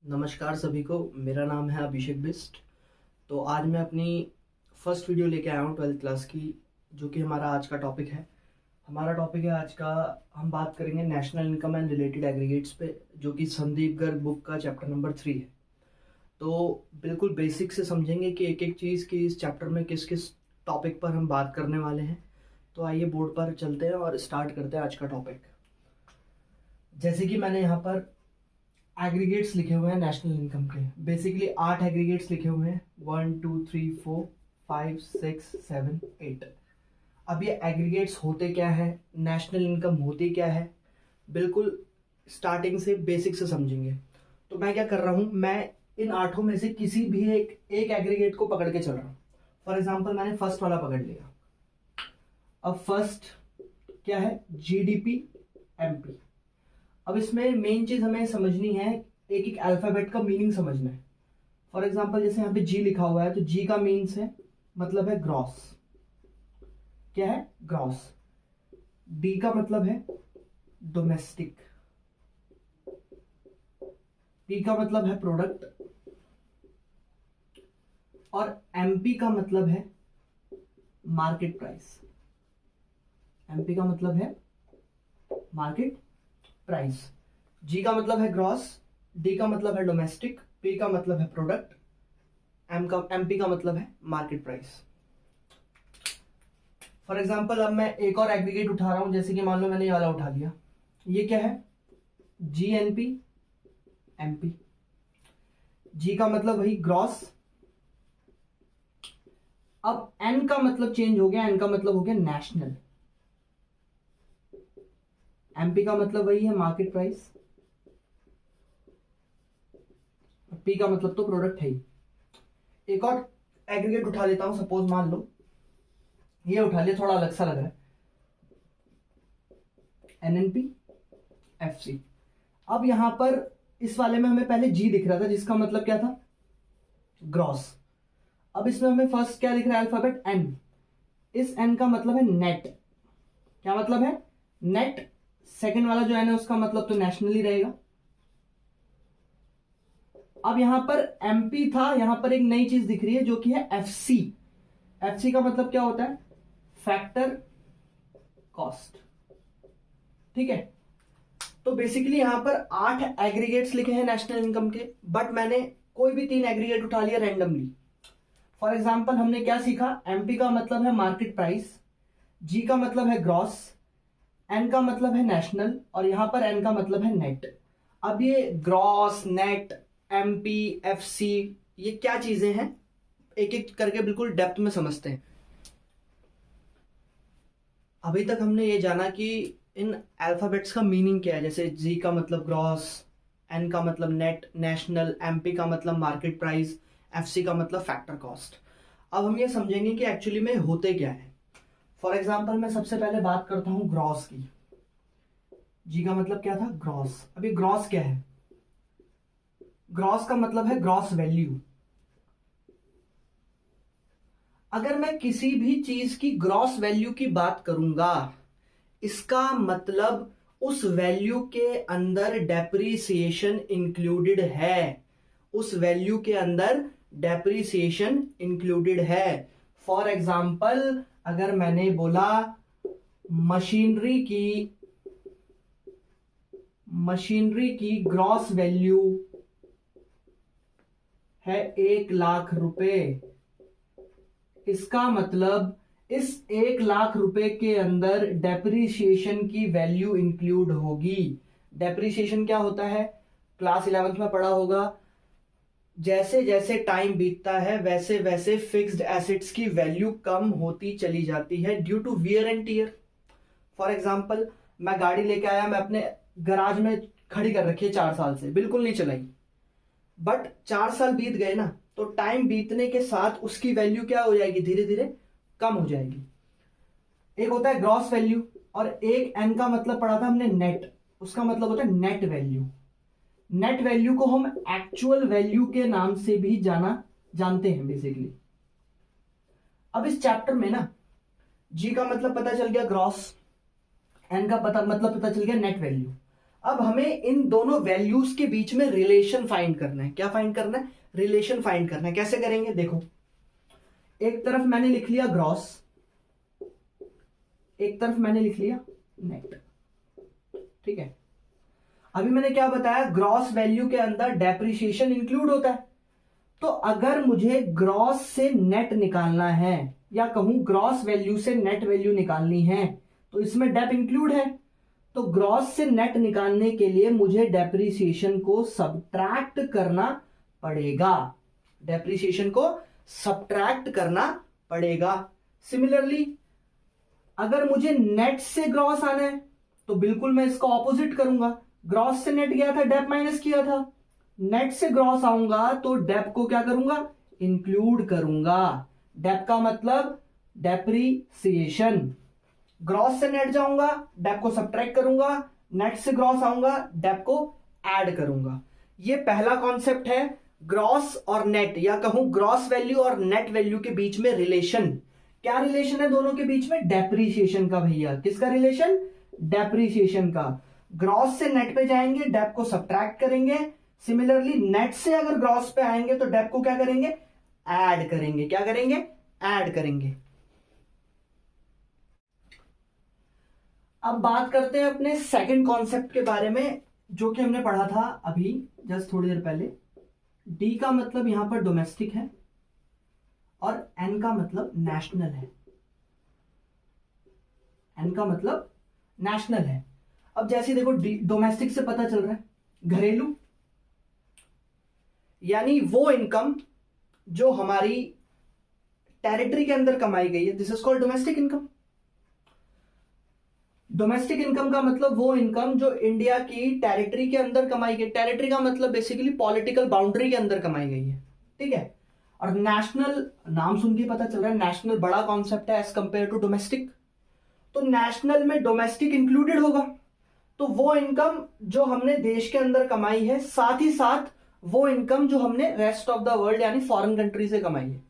नमस्कार सभी को। मेरा नाम है अभिषेक बिस्ट। तो आज मैं अपनी फर्स्ट वीडियो लेके आया हूँ 12th क्लास की, जो कि हमारा आज का टॉपिक है। हमारा टॉपिक है आज का, हम बात करेंगे national income and related aggregates पे, जो कि संदीप गर्ग बुक का चैप्टर नंबर 3 है। तो बिल्कुल बेसिक से समझेंगे कि एक एक चीज़ की इस चैप्टर में किस किस टॉपिक पर हम बात करने वाले हैं। तो आइए बोर्ड पर चलते हैं और स्टार्ट करते हैं आज का टॉपिक। जैसे कि मैंने यहाँ पर एग्रीगेट्स लिखे हुए हैं नेशनल इनकम के। बेसिकली 8 एग्रीगेट्स लिखे हुए हैं, 1 2 3 4 5 6 7 8। अब ये एग्रीगेट्स होते क्या है, नेशनल इनकम होती क्या है, बिल्कुल स्टार्टिंग से बेसिक से समझेंगे। तो मैं क्या कर रहा हूँ, मैं इन 8 में से किसी भी एक एग्रीगेट को पकड़ के चल रहा हूँ। फॉर एग्जाम्पल मैंने फर्स्ट वाला पकड़ लिया। अब फर्स्ट क्या है, जीडीपी एमपी। अब इसमें मेन चीज हमें समझनी है, एक एक अल्फाबेट का मीनिंग समझना है। फॉर एग्जांपल जैसे यहाँ पे जी लिखा हुआ है, तो जी का मीन्स है, मतलब है ग्रॉस। क्या है, ग्रॉस। डी का मतलब है डोमेस्टिक। पी का मतलब है प्रोडक्ट। और एमपी का मतलब है मार्केट प्राइस। एमपी का मतलब है मार्केट प्राइस। जी का मतलब है ग्रॉस, डी का मतलब है डोमेस्टिक, पी का मतलब है प्रोडक्ट, एमपी का मतलब है मार्केट प्राइस। फॉर एग्जांपल अब मैं एक और एग्रीगेट उठा रहा हूं, जैसे कि मान लो मैंने ये वाला उठा लिया। ये क्या है, जीएनपी एमपी। जी का मतलब वही ग्रॉस। अब एन का मतलब चेंज हो गया, एन का मतलब हो गया नेशनल। एमपी का मतलब वही है मार्केट प्राइस। पी का मतलब तो प्रोडक्ट है ही। एक और एग्रीगेट उठा लेता हूं, सपोज मान लो ये उठा लिया, थोड़ा अलग सा लग रहा है, एनएनपी एफसी। अब यहां पर इस वाले में हमें पहले जी दिख रहा था, जिसका मतलब क्या था, ग्रॉस। अब इसमें हमें फर्स्ट क्या दिख रहा है, अल्फाबेट एन। इस एन का मतलब है नेट। क्या मतलब है, नेट। सेकंड वाला जो एन है उसका मतलब तो नेशनली रहेगा। अब यहां पर एमपी था, यहां पर एक नई चीज दिख रही है जो कि है एफसी। एफसी का मतलब क्या होता है, फैक्टर कॉस्ट। ठीक है। तो बेसिकली यहां पर 8 एग्रीगेट्स लिखे हैं नेशनल इनकम के, बट मैंने कोई भी 3 एग्रीगेट उठा लिया रैंडमली। फॉर एग्जांपल हमने क्या सीखा, एमपी का मतलब है मार्केट प्राइस, जी का मतलब है ग्रॉस, एन का मतलब है नेशनल, और यहां पर एन का मतलब है नेट। अब ये ग्रॉस, नेट, एमपी, एफसी, ये क्या चीजें हैं, एक एक करके बिल्कुल डेप्थ में समझते हैं। अभी तक हमने ये जाना कि इन अल्फाबेट्स का मीनिंग क्या है, जैसे जी का मतलब ग्रॉस, एन का मतलब नेट, नेशनल, एमपी का मतलब मार्केट प्राइस, एफसी का मतलब फैक्टर कॉस्ट। अब हम ये समझेंगे कि एक्चुअली में होते क्या है। फॉर एग्जाम्पल मैं सबसे पहले बात करता हूं ग्रॉस की। जी का मतलब क्या था, ग्रॉस। अभी ग्रॉस क्या है, ग्रॉस का मतलब है ग्रॉस वैल्यू। अगर मैं किसी भी चीज की ग्रॉस वैल्यू की बात करूंगा, इसका मतलब उस वैल्यू के अंदर डेप्रिसिएशन इंक्लूडेड है। उस वैल्यू के अंदर डेप्रिसिएशन इंक्लूडेड है। फॉर एग्जाम्पल अगर मैंने बोला मशीनरी की ग्रॉस वैल्यू है 1,00,000 रुपए, इसका मतलब इस 1,00,000 रुपए के अंदर डेप्रिसिएशन की वैल्यू इंक्लूड होगी। डेप्रिसिएशन क्या होता है, क्लास 11th में पढ़ा होगा। जैसे जैसे टाइम बीतता है वैसे वैसे फिक्स्ड एसेट्स की वैल्यू कम होती चली जाती है due to wear and tear. For example मैं गाड़ी लेके आया, मैं अपने गराज में खड़ी कर रखी है 4 साल से, बिल्कुल नहीं चलाई, बट 4 साल बीत गए ना, तो टाइम बीतने के साथ उसकी वैल्यू क्या हो जाएगी, धीरे धीरे कम हो जाएगी। एक होता है ग्रॉस वैल्यू, और एक एन का मतलब पढ़ा था हमने नेट, उसका मतलब होता है नेट वैल्यू। नेट वैल्यू को हम एक्चुअल वैल्यू के नाम से भी जानते हैं बेसिकली। अब इस चैप्टर में ना जी का मतलब पता चल गया ग्रॉस, एन का मतलब पता चल गया नेट वैल्यू। अब हमें इन दोनों वैल्यूज के बीच में रिलेशन फाइंड करना है। क्या फाइंड करना है? रिलेशन फाइंड करना है। कैसे करेंगे? देखो, एक तरफ मैंने लिख लिया ग्रॉस, एक तरफ मैंने लिख लिया नेट। ठीक है, अभी मैंने क्या बताया, ग्रॉस वैल्यू के अंदर डेप्रिसिएशन इंक्लूड होता है। तो अगर मुझे ग्रॉस से नेट निकालना है, या कहूं ग्रॉस वैल्यू से नेट वैल्यू निकालनी है, तो इसमें डेप इंक्लूड है। तो ग्रॉस से नेट निकालने के लिए मुझे डेप्रिसिएशन को सब्ट्रैक्ट करना पड़ेगा। डेप्रिसिएशन को सब्ट्रैक्ट करना पड़ेगा। सिमिलरली अगर मुझे नेट से ग्रॉस आना है तो बिल्कुल मैं इसका ऑपोजिट करूंगा। ग्रॉस से नेट गया था, डेप माइनस किया था। नेट से ग्रॉस आऊंगा तो डेप को क्या करूंगा? इंक्लूड करूंगा। डेप का मतलब डेप्रिसिएशन। ग्रॉस से नेट जाऊंगा, डेप को सब्ट्रैक्ट करूंगा। नेट से ग्रॉस आऊंगा, डेप को ऐड करूंगा। ये पहला कॉन्सेप्ट है, ग्रॉस और नेट, या कहूं ग्रॉस वैल्यू और नेट वैल्यू के बीच में रिलेशन। क्या रिलेशन है दोनों के बीच में? डेप्रिसिएशन का भैया। किसका रिलेशन? डेप्रिसिएशन का। ग्रॉस से नेट पे जाएंगे, डेप को सब्ट्रैक्ट करेंगे। सिमिलरली नेट से अगर ग्रॉस पे आएंगे तो डेप को क्या करेंगे? ऐड करेंगे। क्या करेंगे? ऐड करेंगे। अब बात करते हैं अपने सेकंड कॉन्सेप्ट के बारे में, जो कि हमने पढ़ा था अभी जस्ट थोड़ी देर पहले। डी का मतलब यहां पर डोमेस्टिक है और एन का मतलब नेशनल है। एन का मतलब नेशनल है। अब जैसे देखो, डोमेस्टिक से पता चल रहा है घरेलू, यानी वो इनकम जो हमारी टेरिटरी के अंदर कमाई गई है, this is called domestic income. Domestic income का मतलब वो इनकम जो इंडिया की टेरिटरी के अंदर कमाई गई। टेरिटरी का मतलब बेसिकली पॉलिटिकल बाउंड्री के अंदर कमाई गई है। ठीक है, और नेशनल, नाम सुन के पता चल रहा है नेशनल बड़ा कॉन्सेप्ट है एज कंपेयर टू डोमेस्टिक। तो नेशनल में डोमेस्टिक इंक्लूडेड होगा। तो वो इनकम जो हमने देश के अंदर कमाई है, साथ ही साथ वो इनकम जो हमने रेस्ट ऑफ द वर्ल्ड यानी फॉरेन कंट्री से कमाई है।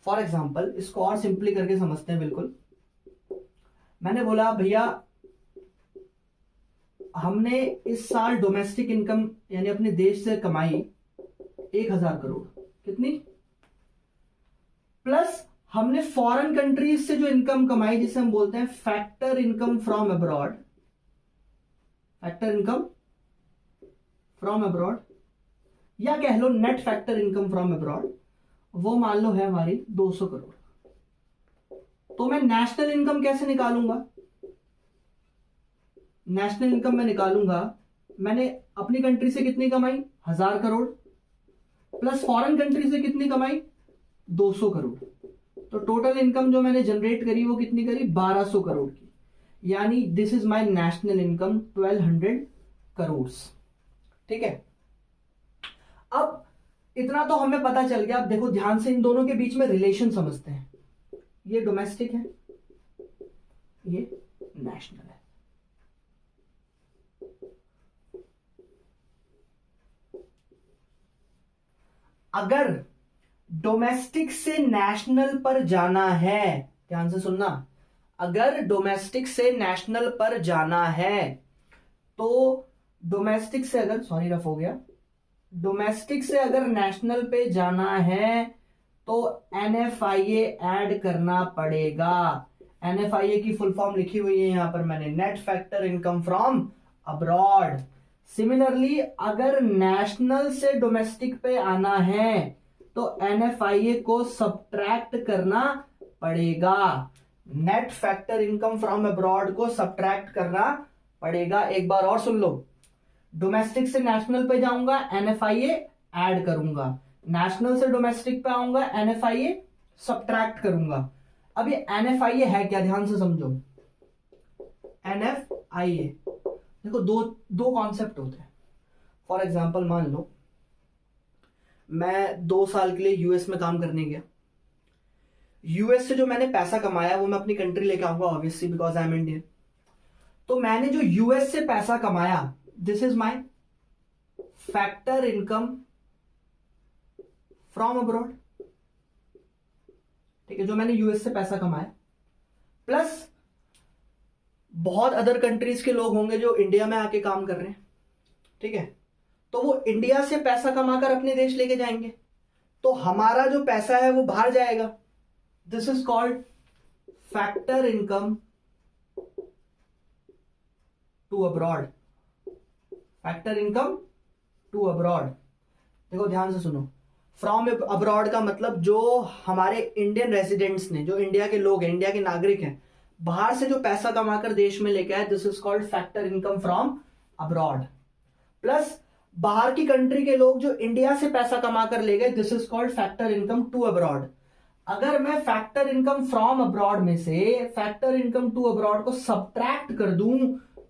फॉर एग्जाम्पल, इसको और सिंपली करके समझते हैं। बिल्कुल, मैंने बोला भैया हमने इस साल डोमेस्टिक इनकम यानी अपने देश से कमाई 1000 करोड़। कितनी? प्लस हमने फॉरेन कंट्रीज से जो इनकम कमाई, जिसे हम बोलते हैं factor income from abroad. Factor income from abroad, या कह लो net factor income from abroad, वो मान लो है हमारी 200 करोड़। तो मैं नेशनल इनकम कैसे निकालूंगा? नेशनल इनकम मैं निकालूंगा, मैंने अपनी कंट्री से कितनी कमाई? 1000 करोड़, प्लस फॉरेन कंट्री से कितनी कमाई? 200 करोड़। तो टोटल इनकम जो मैंने जनरेट करी वो कितनी करी? 1200 करोड़ की। यानी this is my national income 1200 crore. ठीक है, अब इतना तो हमें पता चल गया। अब देखो ध्यान से इन दोनों के बीच में रिलेशन समझते हैं। ये डोमेस्टिक है, ये नेशनल है। अगर डोमेस्टिक से नेशनल पर जाना है, ध्यान से सुनना, अगर डोमेस्टिक से नेशनल पर जाना है तो डोमेस्टिक से अगर, सॉरी रफ हो गया, डोमेस्टिक से अगर नेशनल पे जाना है तो NFIA ऐड करना पड़ेगा। NFIA की फुल फॉर्म लिखी हुई है यहां पर मैंने, net factor income from abroad. Similarly अगर नेशनल से डोमेस्टिक पे आना है तो NFIA को सब्ट्रैक्ट करना पड़ेगा। Net factor income from abroad को सब्ट्रैक्ट करना पड़ेगा। एक बार और सुन लो, डोमेस्टिक से नेशनल पे जाऊंगा, NFIA ऐड करूंगा। नेशनल से डोमेस्टिक पे आऊंगा, NFIA सब्ट्रैक्ट करूंगा। अब ये NFIA है क्या, ध्यान से समझो। NFIA देखो, दो कॉन्सेप्ट होते हैं। फॉर एग्जाम्पल मान लो मैं 2 साल के लिए यूएस में काम करने गया। यूएस से जो मैंने पैसा कमाया वो मैं अपनी कंट्री लेके आऊंगा, obviously because I am Indian. तो मैंने जो यूएस से पैसा कमाया, this is my factor income from abroad. ठीक है, जो मैंने यूएस से पैसा कमाया, प्लस बहुत अदर कंट्रीज के लोग होंगे जो इंडिया में आके काम कर रहे हैं। ठीक है, तो वो इंडिया से पैसा कमाकर अपने देश लेके जाएंगे, तो हमारा जो पैसा है वो बाहर जाएगा। This is called factor income to abroad. Factor income to abroad, देखो ध्यान से सुनो। फ्रॉम अब्रॉड का मतलब जो हमारे इंडियन रेजिडेंट्स ने, जो इंडिया के लोग हैं, इंडिया के नागरिक हैं, बाहर से जो पैसा कमाकर देश में लेके आए, this is called factor income from abroad. Plus बाहर की कंट्री के लोग जो इंडिया से पैसा कमाकर ले गए, this is called factor income to abroad. अगर मैं फैक्टर इनकम फ्रॉम अब्रॉड में से फैक्टर इनकम टू अब्रॉड को सब्ट्रैक्ट कर दूं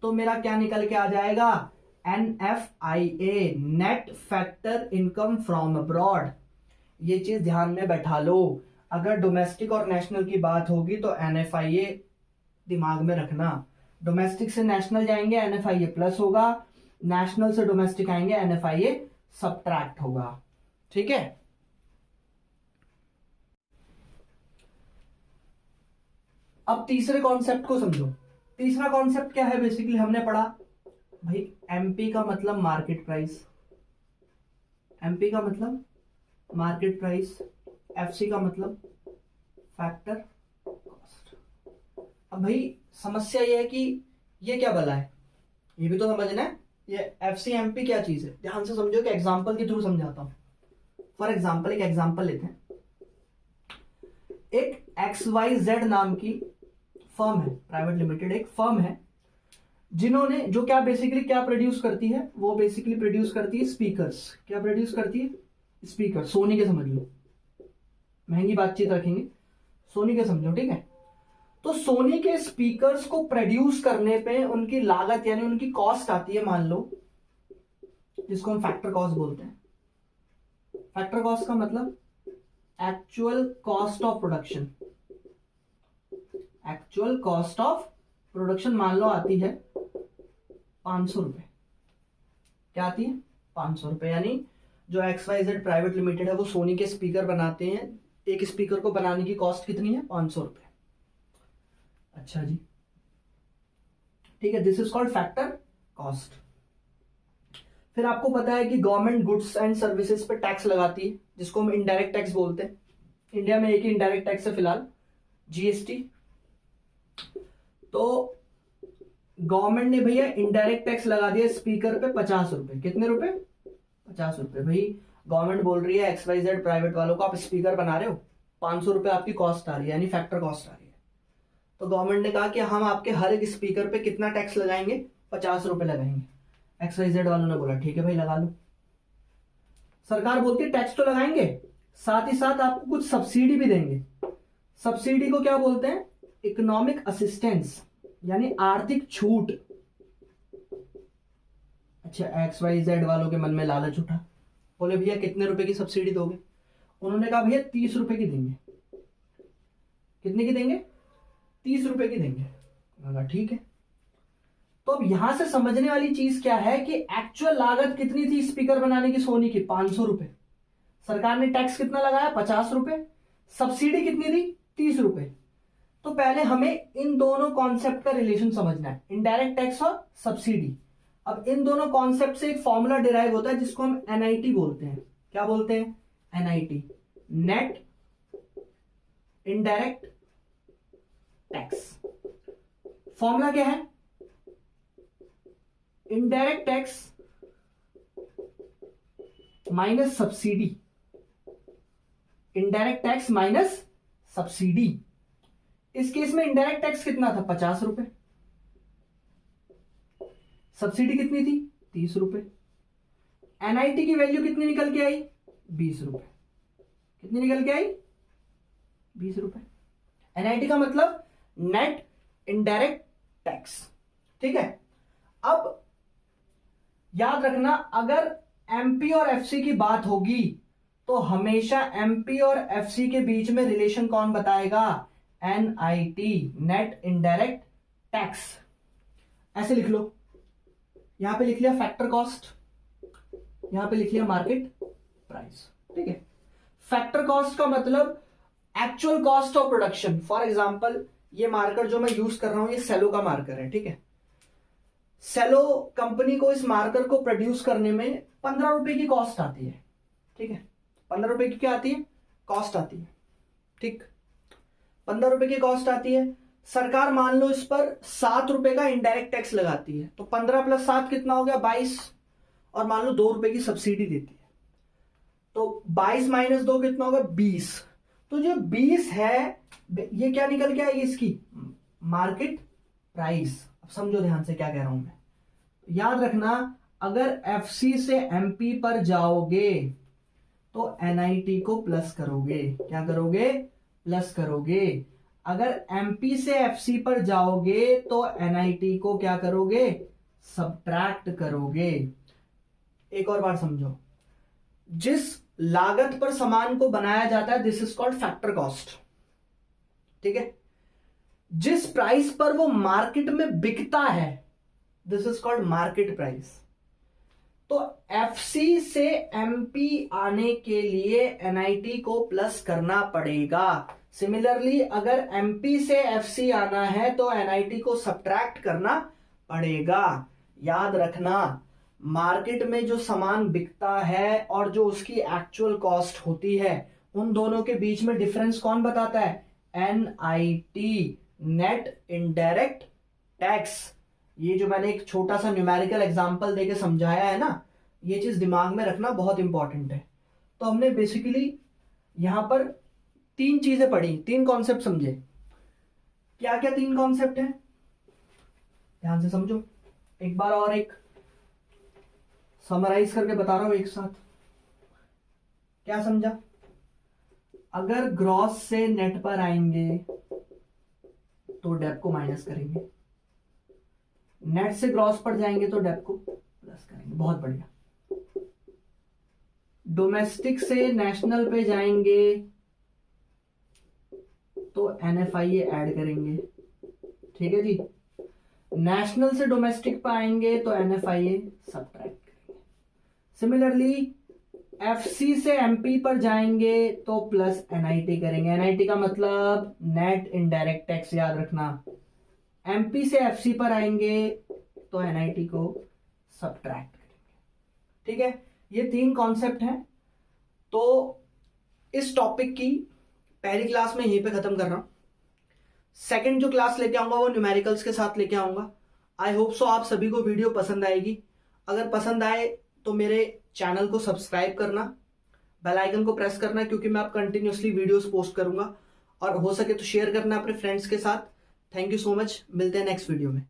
तो मेरा क्या निकल के आ जाएगा, NFIA, net factor income from abroad. ये चीज ध्यान में बैठा लो। अगर डोमेस्टिक और नेशनल की बात होगी तो NFIA दिमाग में रखना। डोमेस्टिक से नेशनल जाएंगे NFIA प्लस होगा, नेशनल से डोमेस्टिक आएंगे NFIA सब्ट्रैक्ट होगा। ठीक है, अब तीसरे कॉन्सेप्ट को समझो। तीसरा कॉन्सेप्ट क्या है, बेसिकली हमने पढ़ा भाई MP का मतलब मार्केट प्राइस, MP का मतलब मार्केट प्राइस, FC का मतलब फैक्टर कॉस्ट। अब भाई समस्या ये है कि ये क्या भला है, ये भी तो समझना है। ये FC MP क्या चीज है, ध्यान से समझो कि एग्जांपल के थ्रू समझाता हूं। फॉर एग्जांपल एक एग्जांपल लेते हैं। एक XYZ नाम की फर्म है, प्राइवेट लिमिटेड एक फर्म है, जिन्होंने जो क्या बेसिकली क्या प्रोड्यूस करती है, वो बेसिकली प्रोड्यूस करती है स्पीकर्स। क्या प्रोड्यूस करती है, स्पीकर। सोनी के समझ लो, महंगी बातचीत रखेंगे, सोनी के समझो, ठीक है। तो सोनी के स्पीकर्स को प्रोड्यूस करने पे उनकी लागत यानी उनकी कॉस्ट आती है, मान लो, जिसको हम फैक्टर कॉस्ट बोलते हैं। फैक्टर कॉस्ट का मतलब actual cost of production. Actual cost of production मान लो आती है 500 रुपए। क्या आती है, 500 रुपए। यानी जो XYZ प्राइवेट लिमिटेड है वो सोनी के स्पीकर बनाते हैं, एक स्पीकर को बनाने की कॉस्ट कितनी है, 500 रुपए। अच्छा जी, ठीक है, this is called factor cost. फिर आपको पता है कि गवर्नमेंट गुड्स एंड सर्विसेज पे टैक्स लगाती है, जिसको हम इनडायरेक्ट टैक्स बोलते हैं। इंडिया में एक ही इनडायरेक्ट टैक्स है फिलहाल, GST। तो गवर्नमेंट ने भैया इनडायरेक्ट टैक्स लगा दिया स्पीकर पे 50 रुपए। कितने रुपए, 50 रुपए। भाई गवर्नमेंट बोल रही है XYZ प्राइवेट वालों को, आप स्पीकर बना रहे हो, 500 रुपए आपकी कॉस्ट आ रही है, यानी फैक्टर कॉस्ट आ रही है। तो गवर्नमेंट ने कहा कि हम आपके हर एक स्पीकर पे कितना टैक्स लगाएंगे, 50 रुपए लगाएंगे। XYZ वालों ने बोला ठीक है भाई लगा लो। सरकार बोलती है टैक्स तो लगाएंगे, साथ ही साथ आपको कुछ सब्सिडी भी देंगे। सब्सिडी को क्या बोलते हैं, इकोनॉमिक असिस्टेंस, यानी आर्थिक छूट। अच्छा, XYZ वालों के मन में लालच उठा, बोले भैया कितने रुपए की सब्सिडी दोगे। उन्होंने कहा भैया 30 रुपए की देंगे। कितने की देंगे, 30 रुपए की देंगे। लगा ठीक है। तो अब यहां से समझने वाली चीज क्या है कि एक्चुअल लागत कितनी थी स्पीकर बनाने की सोनी की, 500 रुपए। सरकार ने टैक्स कितना लगाया, 50 रुपए। सब्सिडी कितनी थी, 30 रुपए। तो पहले हमें इन दोनों कॉन्सेप्ट का रिलेशन समझना है, इनडायरेक्ट टैक्स और सब्सिडी। अब इन दोनों कॉन्सेप्ट से एक फॉर्मूला डिराइव होता है जिसको हम NIT बोलते हैं। क्या बोलते हैं, NIT, net indirect tax. Formula क्या है, indirect tax minus subsidy. Indirect tax minus subsidy. इस केस में इनडायरेक्ट टैक्स कितना था, 50 रुपए। सब्सिडी कितनी थी, 30 रुपए। NIT की वैल्यू कितनी निकल के आई, 20 रुपए। कितनी निकल के आई, 20 रुपए। NIT का मतलब नेट इनडायरेक्ट टैक्स। ठीक है, अब याद रखना, अगर MP और FC की बात होगी तो हमेशा MP और FC के बीच में रिलेशन कौन बताएगा, NIT, नेट इनडायरेक्ट टैक्स। ऐसे लिख लो, यहां पे लिख लिया फैक्टर कॉस्ट, यहां पे लिख लिया मार्केट प्राइस। ठीक है, फैक्टर कॉस्ट का मतलब actual cost of production. For example ये मार्कर जो मैं यूज कर रहा हूं ये सेलो का मार्कर है, ठीक है। सेलो कंपनी को इस मार्कर को प्रोड्यूस करने में 15 रुपए की कॉस्ट आती है। ठीक है, 15 रुपए की क्या आती है? कॉस्ट आती है। ठीक, 15 रुपए की कॉस्ट आती है। सरकार मान लो इस पर 7 रुपए का इनडायरेक्ट टैक्स लगाती है, तो 15 प्लस 7 कितना हो गया? 22, और मान लो 2 रुपए की सब्सिडी देती है, तो 22 माइनस 2 कितना होगा? 20। तो जो 20 है ये क्या निकल के आएगी? इसकी मार्केट प्राइस। अब समझो ध्यान से क्या कह रहा हूं मैं, याद रखना, अगर एफसी से एमपी पर जाओगे तो एनआईटी को प्लस करोगे। क्या करोगे? प्लस करोगे। अगर एमपी से एफसी पर जाओगे तो एनआईटी को क्या करोगे? सब्ट्रैक्ट करोगे। एक और बार समझो, जिस लागत पर सामान को बनाया जाता है this is called factor cost. ठीक है, जिस प्राइस पर वो मार्केट में बिकता है this is called market price. तो एफसी से एमपी आने के लिए एनआईटी को प्लस करना पड़ेगा। सिमिलरली अगर एमपी से एफसी आना है तो एनआईटी को सब्ट्रैक्ट करना पड़ेगा। याद रखना, मार्केट में जो सामान बिकता है और जो उसकी एक्चुअल कॉस्ट होती है उन दोनों के बीच में डिफरेंस कौन बताता है? NIT, net indirect tax. ये जो मैंने एक छोटा सा न्यूमेरिकल एग्जांपल देके समझाया है ना, ये चीज दिमाग में रखना बहुत इंपॉर्टेंट है। तो हमने बेसिकली यहां पर 3 चीजें पढ़ी, 3 कॉन्सेप्ट समझे। क्या क्या 3 कॉन्सेप्ट है? ध्यान से समझो एक बार, और एक समराइज करके बता रहा हूं एक साथ। क्या समझा? अगर ग्रॉस से नेट पर आएंगे तो डेप को माइनस करेंगे, नेट से ग्रॉस पर जाएंगे तो डेप को प्लस करेंगे। बहुत बढ़िया। डोमेस्टिक से नेशनल पे जाएंगे तो एनएफआईए ऐड करेंगे। ठीक है जी, नेशनल से डोमेस्टिक पे आएंगे तो एनएफआईए सब्ट्रैक्ट करेंगे। सिमिलरली एफसी से एमपी पर जाएंगे तो प्लस एनआईटी करेंगे। एनआईटी का मतलब नेट इनडायरेक्ट टैक्स, याद रखना। एमपी से एफसी पर आएंगे तो एनआईटी को सब्ट्रैक्ट करेंगे। ठीक है, ये 3 कॉन्सेप्ट हैं। तो इस टॉपिक की पहली क्लास में यहीं पे खत्म कर रहा हूं। सेकंड जो क्लास लेके आऊंगा वो न्यूमेरिकल्स के साथ लेके आऊंगा। आई होप सो आप सभी को वीडियो पसंद आएगी। अगर पसंद आए तो मेरे चैनल को सब्सक्राइब करना, बेल आइकन को प्रेस करना, क्योंकि मैं अब कंटिन्यूअसली वीडियोस पोस्ट करूंगा, और हो सके तो शेयर करना अपने फ्रेंड्स के साथ। थैंक यू सो मच, मिलते हैं नेक्स्ट वीडियो में।